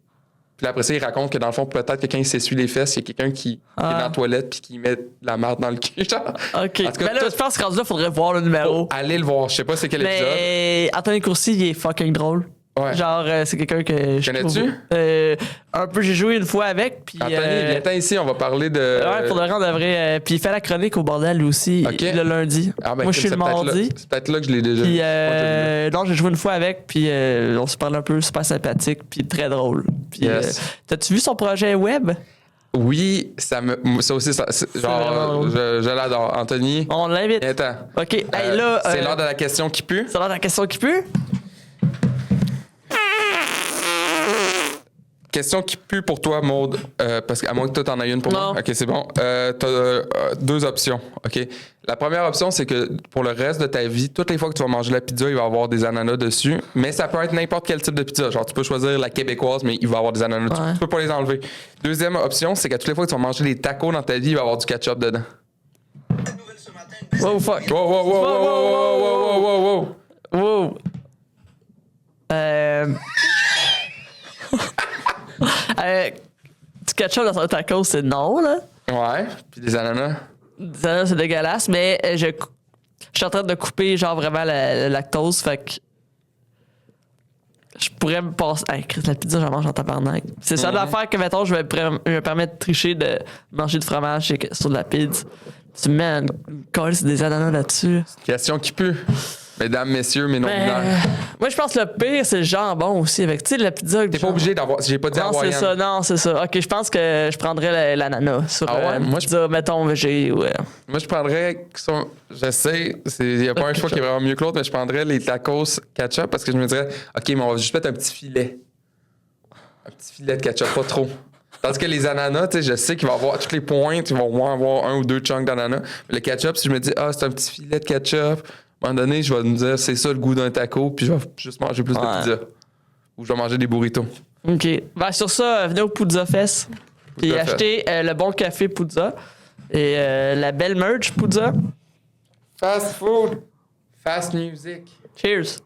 Puis après ça, il raconte que dans le fond, peut-être que quand il s'essuie les fesses, il y a quelqu'un qui est dans la toilette puis qui met de la marde dans le cul. Genre. OK. En tout cas, mais là, je pense que rendu là, il faudrait voir le numéro. Allez le voir. Je sais pas c'est quel épisode. Mais Anthony Courcy, il est fucking drôle. Ouais. Genre, c'est quelqu'un que je connais-tu? Un peu, j'ai joué une fois avec. Puis, Anthony, viens ici, on va parler de... Ouais, pour de vrai, on devrait... puis il fait la chronique au bordel, lui aussi, le lundi. Moi, je suis le mardi. C'est peut-être là que je l'ai déjà vu. Non, j'ai joué une fois avec, puis on se parle un peu, super sympathique, puis très drôle. Puis, t'as-tu vu son projet web? Oui, ça aussi, genre, je l'adore. Anthony, on l'invite. Attends. OK, hey, là... c'est l'heure de la question qui pue. C'est l'heure de la question qui pue? question qui pue pour toi, Maude, parce qu'à moins que toi, t'en aies une pour moi. OK, c'est bon. T'as 2 options, OK? La première option, c'est que pour le reste de ta vie, toutes les fois que tu vas manger la pizza, il va y avoir des ananas dessus, mais ça peut être n'importe quel type de pizza. Genre, tu peux choisir la québécoise, mais il va y avoir des ananas dessus. Tu peux pas les enlever. Deuxième option, c'est qu'à toutes les fois que tu vas manger des tacos dans ta vie, il va y avoir du ketchup dedans. Wow, fuck. Wow. Du ketchup dans un taco, c'est non, là. Ouais, puis des ananas. Des ananas, c'est dégueulasse, mais je suis en train de couper, genre, vraiment le lactose, fait que je pourrais me passer... Hey, Chris, la pizza, j'en mange en tabarnak. C'est ça l'affaire que, mettons, je me permettre de tricher, de manger du fromage sur de la pizza. Tu me mets une colle des ananas là-dessus. Question qui pue. Mesdames, messieurs, mes non-binaires. Moi, je pense que le pire, c'est le jambon aussi. Avec, tu sais, la pizza. T'es pas obligé d'avoir. J'ai pas dit hawaïenne. Non, c'est ça. OK, je pense que je prendrais l'ananas sur Moi, pizza, mettons, végé. Ouais. Moi, je prendrais. Je sais, il n'y a pas un choix qui est vraiment mieux que l'autre, mais je prendrais les tacos ketchup parce que je me dirais, OK, mais on va juste mettre un petit filet. Un petit filet de ketchup, pas trop. Tandis que les ananas, tu sais, je sais qu'il va y avoir toutes les pointes, ils vont avoir 1 ou 2 chunks d'ananas. Mais le ketchup, si je me dis, c'est un petit filet de ketchup, à un moment donné, je vais me dire, c'est ça le goût d'un taco, puis je vais juste manger plus de pizza. Ou je vais manger des burritos. OK. Ben, sur ça, venez au Puzza Fest. Puis achetez le bon café Puzza et la belle merch Puzza. Fast food. Fast music. Cheers.